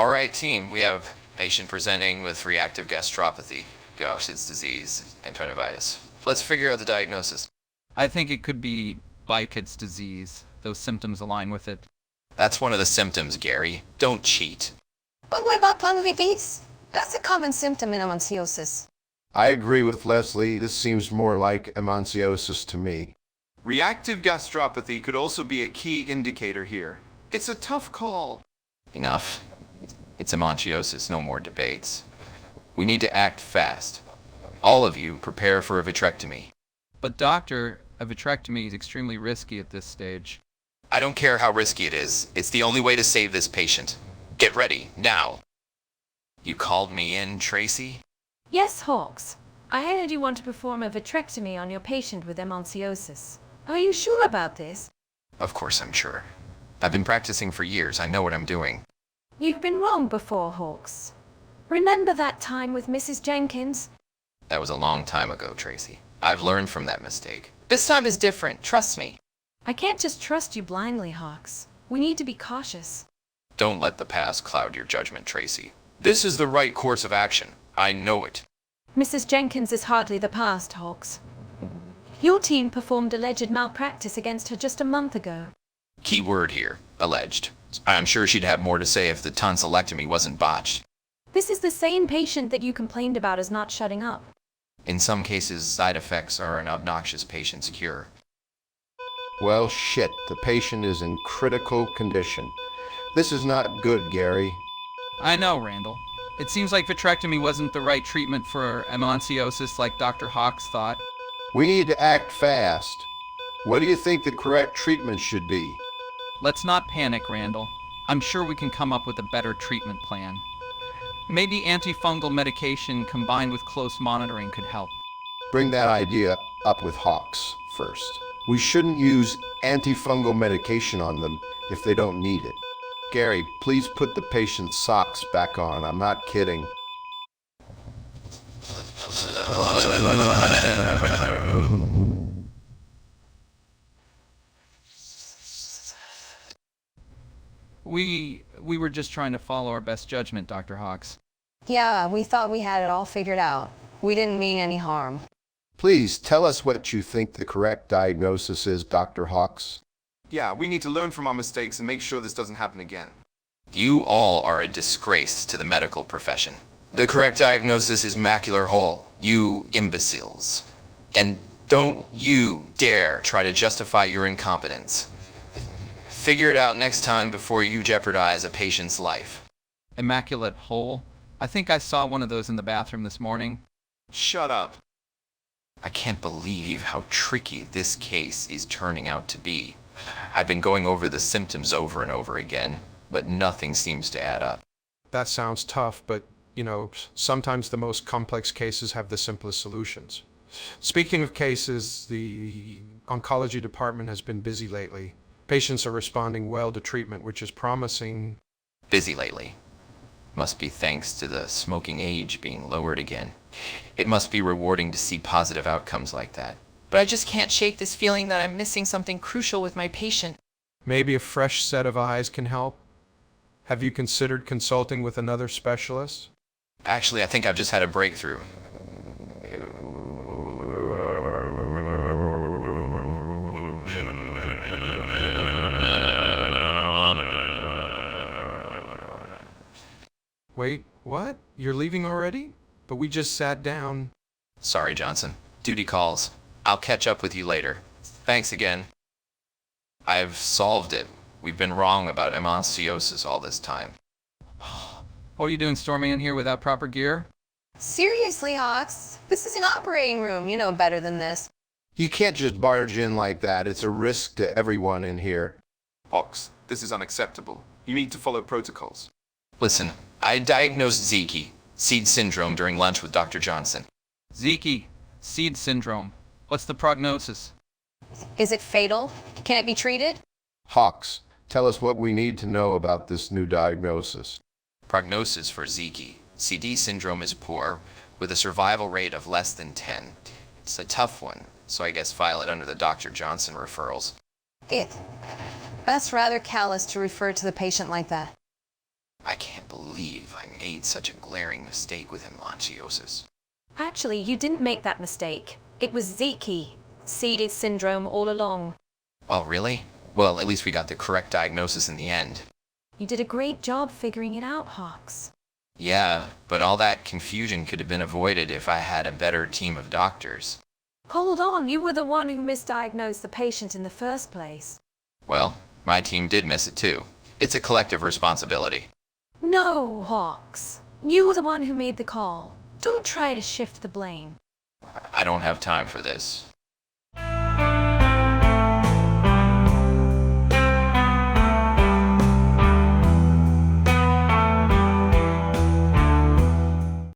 All right, team, we have patient presenting with reactive gastropathy, Gaucher's disease, and enteritis. Let's figure out the diagnosis. I think it could be Bicott's disease. Those symptoms align with it. That's one of the symptoms, Gary. Don't cheat. But what about panleukopenia? That's a common symptom in emansiosis. I agree with Leslie. This seems more like emansiosis to me. Reactive gastropathy could also be a key indicator here. It's a tough call. Enough. It's emansiosis, no more debates. We need to act fast. All of you prepare for a vitrectomy. But doctor, a vitrectomy is extremely risky at this stage. I don't care how risky it is. It's the only way to save this patient. Get ready, now. You called me in, Tracy? Yes, Hawks. I heard you want to perform a vitrectomy on your patient with emansiosis. Are you sure about this? Of course I'm sure. I've been practicing for years. I know what I'm doing. You've been wrong before, Hawks. Remember that time with Mrs. Jenkins? That was a long time ago, Tracy. I've learned from that mistake. This time is different, trust me. I can't just trust you blindly, Hawks. We need to be cautious. Don't let the past cloud your judgment, Tracy. This is the right course of action. I know it. Mrs. Jenkins is hardly the past, Hawks. Your team performed alleged malpractice against her just a month ago. Key word here, alleged. I'm sure she'd have more to say if the tonsillectomy wasn't botched. This is the same patient that you complained about as not shutting up. In some cases, side effects are an obnoxious patient's cure. Well, shit, the patient is in critical condition. This is not good, Gary. I know, Randall. It seems like vitrectomy wasn't the right treatment for emansiosis like Dr. Hawks thought. We need to act fast. What do you think the correct treatment should be? Let's not panic, Randall. I'm sure we can come up with a better treatment plan. Maybe antifungal medication combined with close monitoring could help. Bring that idea up with Hawks first. We shouldn't use antifungal medication on them if they don't need it. Gary, please put the patient's socks back on. I'm not kidding. We were just trying to follow our best judgment, Dr. Hawks. Yeah, we thought we had it all figured out. We didn't mean any harm. Please tell us what you think the correct diagnosis is, Dr. Hawks. Yeah, we need to learn from our mistakes and make sure this doesn't happen again. You all are a disgrace to the medical profession. The correct diagnosis is macular hole, you imbeciles. And don't you dare try to justify your incompetence. Figure it out next time before you jeopardize a patient's life. Immaculate hole? I think I saw one of those in the bathroom this morning. Shut up. I can't believe how tricky this case is turning out to be. I've been going over the symptoms over and over again, but nothing seems to add up. That sounds tough, but, sometimes the most complex cases have the simplest solutions. Speaking of cases, the oncology department has been busy lately. Patients are responding well to treatment, which is promising. Busy lately. Must be thanks to the smoking age being lowered again. It must be rewarding to see positive outcomes like that. But I just can't shake this feeling that I'm missing something crucial with my patient. Maybe a fresh set of eyes can help? Have you considered consulting with another specialist? Actually, I think I've just had a breakthrough. Wait, what? You're leaving already? But we just sat down. Sorry, Johnson. Duty calls. I'll catch up with you later. Thanks again. I've solved it. We've been wrong about emansiosis all this time. What are you doing storming in here without proper gear? Seriously, Hawks? This is an operating room. You know better than this. You can't just barge in like that. It's a risk to everyone in here. Hawks, this is unacceptable. You need to follow protocols. Listen, I diagnosed Zeke, SEED syndrome, during lunch with Dr. Johnson. Zeke, SEED syndrome. What's the prognosis? Is it fatal? Can it be treated? Hawks, tell us what we need to know about this new diagnosis. Prognosis for Zeke. CD syndrome is poor, with a survival rate of less than 10. It's a tough one, so I guess file it under the Dr. Johnson referrals. That's rather callous to refer to the patient like that. I can't believe I made such a glaring mistake with hemangiosis. Actually, you didn't make that mistake. It was Zeke. CD syndrome all along. Oh, really? Well, at least we got the correct diagnosis in the end. You did a great job figuring it out, Hawks. Yeah, but all that confusion could have been avoided if I had a better team of doctors. Hold on, you were the one who misdiagnosed the patient in the first place. Well, my team did miss it too. It's a collective responsibility. No, Hawks. You were the one who made the call. Don't try to shift the blame. I don't have time for this.